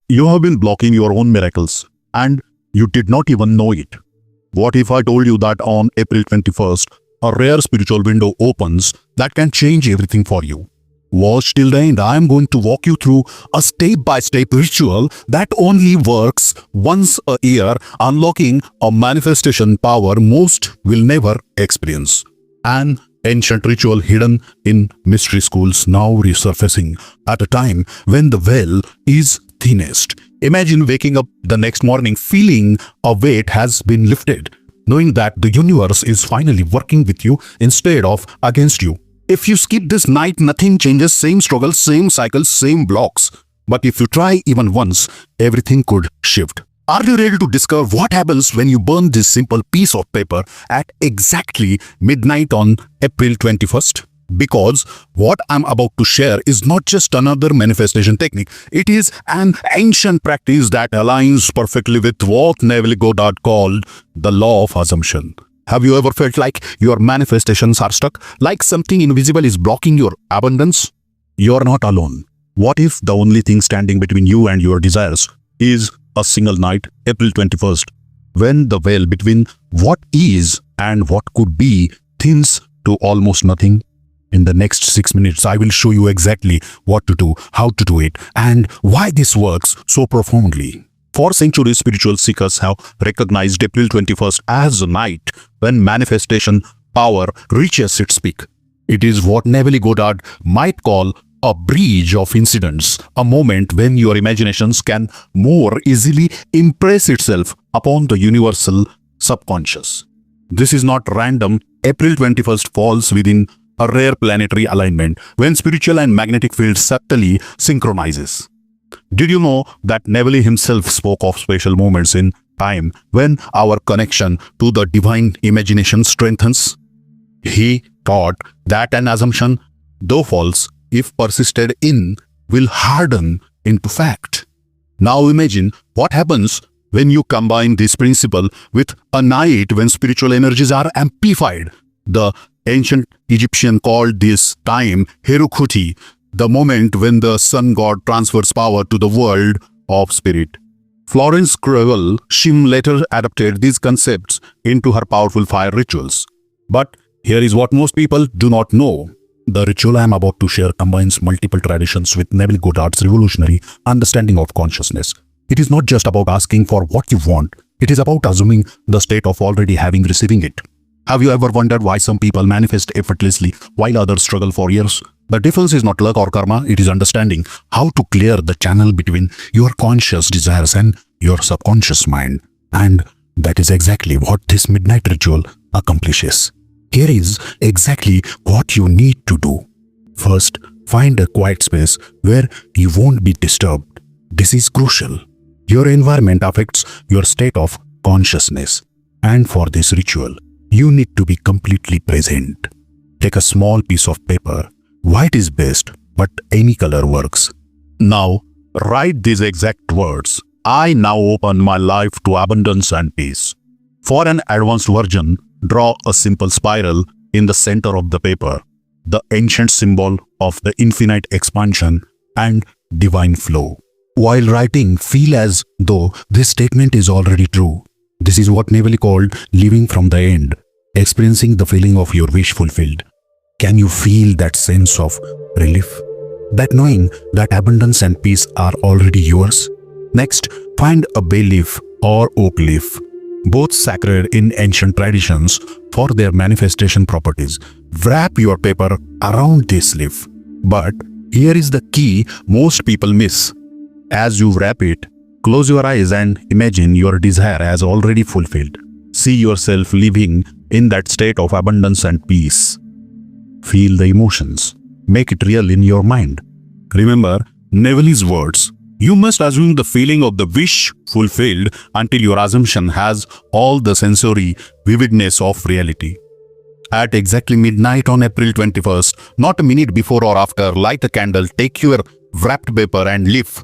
You have been blocking your own miracles, and you did not even know it. What if I told you that on April 21st, a rare spiritual window opens that can change everything for you? Watch till the end. I am going to walk you through a step-by-step ritual that only works once a year, unlocking a manifestation power most will never experience. An ancient ritual hidden in mystery schools now resurfacing at a time when the veil is thinnest. Imagine waking up the next morning feeling a weight has been lifted, knowing that the universe is finally working with you instead of against you. If you skip this night, nothing changes. Same struggle, same cycle, same blocks. But if you try even once, everything could shift. Are you ready to discover what happens when you burn this simple piece of paper at exactly midnight on April 21st? Because what I'm about to share is not just another manifestation technique. It is an ancient practice that aligns perfectly with what Neville Goddard called the law of assumption. Have you ever felt like your manifestations are stuck? Like something invisible is blocking your abundance? You're not alone. What if the only thing standing between you and your desires is a single night, April 21st, when the veil between what is and what could be thins to almost nothing? In the next 6 minutes, I will show you exactly what to do, how to do it, and why this works so profoundly. For centuries, spiritual seekers have recognized April 21st as a night when manifestation power reaches its peak. It is what Neville Goddard might call a bridge of incidents, a moment when your imaginations can more easily impress itself upon the universal subconscious. This is not random. April 21st falls within a rare planetary alignment when spiritual and magnetic fields subtly synchronizes. Did you know that Neville himself spoke of special moments in time when our connection to the divine imagination strengthens? He taught that an assumption, though false, if persisted in, will harden into fact. Now imagine what happens when you combine this principle with a night when spiritual energies are amplified. The ancient Egyptian called this time Herukuti, the moment when the sun god transfers power to the world of spirit. Florence Scrivel Shim later adapted these concepts into her powerful fire rituals. But here is what most people do not know. The ritual I am about to share combines multiple traditions with Neville Goddard's revolutionary understanding of consciousness. It is not just about asking for what you want. It is about assuming the state of already having receiving it. Have you ever wondered why some people manifest effortlessly while others struggle for years? The difference is not luck or karma, it is understanding how to clear the channel between your conscious desires and your subconscious mind. And that is exactly what this midnight ritual accomplishes. Here is exactly what you need to do. First, find a quiet space where you won't be disturbed. This is crucial. Your environment affects your state of consciousness. And for this ritual, you need to be completely present. Take a small piece of paper. White is best, but any color works. Now, write these exact words. I now open my life to abundance and peace. For an advanced version, draw a simple spiral in the center of the paper, the ancient symbol of the infinite expansion and divine flow. While writing, feel as though this statement is already true. This is what Neville called living from the end, experiencing the feeling of your wish fulfilled. Can you feel that sense of relief? That knowing that abundance and peace are already yours? Next, find a bay leaf or oak leaf, both sacred in ancient traditions for their manifestation properties. Wrap your paper around this leaf. But here is the key most people miss. As you wrap it, close your eyes and imagine your desire as already fulfilled. See yourself living in that state of abundance and peace. Feel the emotions. Make it real in your mind. Remember Neville's words. You must assume the feeling of the wish fulfilled until your assumption has all the sensory vividness of reality. At exactly midnight on April 21st, not a minute before or after, light a candle, take your wrapped paper and leaf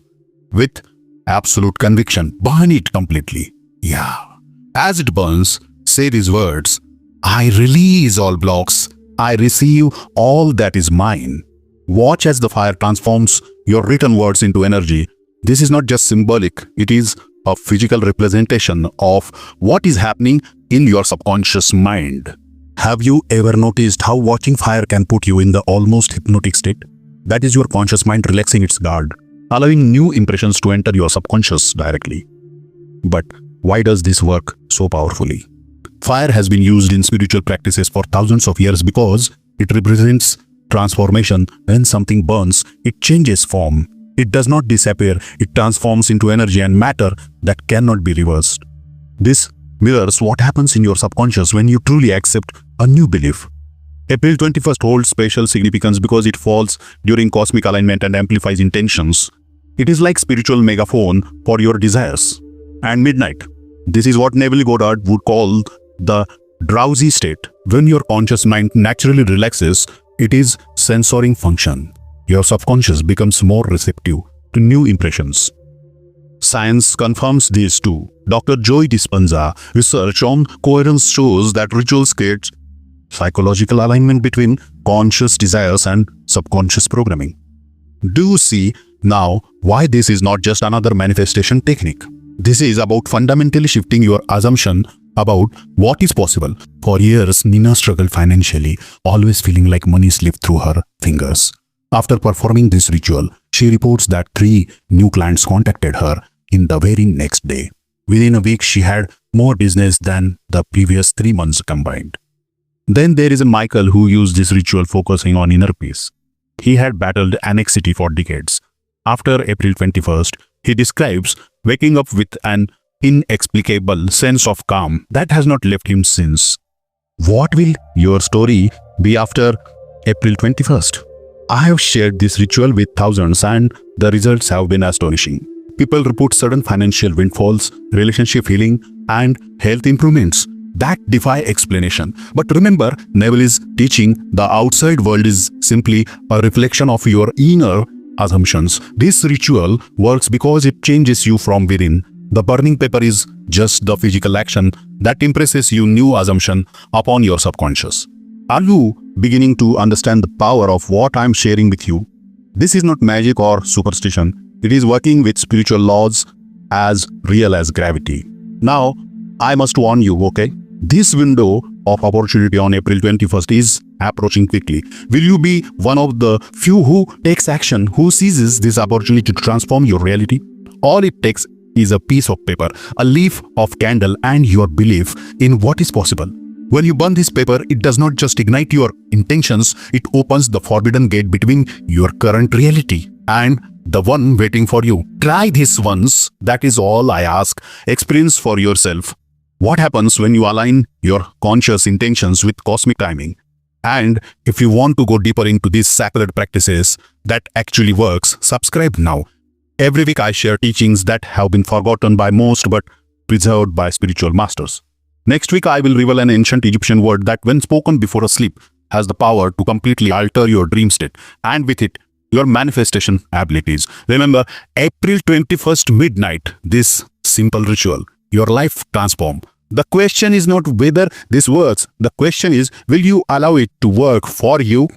with absolute conviction. Burn it completely. Yeah. As it burns, say these words. I release all blocks. I receive all that is mine. Watch as the fire transforms your written words into energy, This is not just symbolic, it is a physical representation of what is happening in your subconscious mind. Have you ever noticed how watching fire can put you in the almost hypnotic state? That is your conscious mind relaxing its guard, allowing new impressions to enter your subconscious directly. But why does this work so powerfully? Fire has been used in spiritual practices for thousands of years because it represents transformation. When something burns, it changes form. It does not disappear, it transforms into energy and matter that cannot be reversed. This mirrors what happens in your subconscious when you truly accept a new belief. April 21st holds special significance because it falls during cosmic alignment and amplifies intentions. It is like spiritual megaphone for your desires. And midnight. This is what Neville Goddard would call the drowsy state. When your conscious mind naturally relaxes, it is censoring function. Your subconscious becomes more receptive to new impressions. Science confirms this too. Dr. Joy Dispenza research on coherence shows that rituals create psychological alignment between conscious desires and subconscious programming. Do you see now why this is not just another manifestation technique? This is about fundamentally shifting your assumption about what is possible. For years, Nina struggled financially, always feeling like money slipped through her fingers. After performing this ritual, she reports that 3 new clients contacted her in the very next day. Within a week, she had more business than the previous 3 months combined. Then there is a Michael who used this ritual focusing on inner peace. He had battled anxiety for decades. After April 21st, he describes waking up with an inexplicable sense of calm that has not left him since. What will your story be after April 21st? I have shared this ritual with thousands and the results have been astonishing. People report sudden financial windfalls, relationship healing, and health improvements that defy explanation. But remember, Neville is teaching the outside world is simply a reflection of your inner assumptions. This ritual works because it changes you from within. The burning paper is just the physical action that impresses your new assumption upon your subconscious. Are you beginning to understand the power of what I'm sharing with you? This is not magic or superstition. It is working with spiritual laws as real as gravity. Now, I must warn you, okay? This window of opportunity on April 21st is approaching quickly. Will you be one of the few who takes action, who seizes this opportunity to transform your reality? All it takes is a piece of paper, a leaf of candle, and your belief in what is possible. When you burn this paper, it does not just ignite your intentions, it opens the forbidden gate between your current reality and the one waiting for you. Try this once, that is all I ask. Experience for yourself what happens when you align your conscious intentions with cosmic timing. And if you want to go deeper into these sacred practices that actually works, subscribe now. Every week I share teachings that have been forgotten by most but preserved by spiritual masters. Next week I will reveal an ancient Egyptian word that when spoken before a sleep has the power to completely alter your dream state and with it your manifestation abilities. Remember, April 21st midnight, this simple ritual, your life transform. The question is not whether this works. The question is, will you allow it to work for you?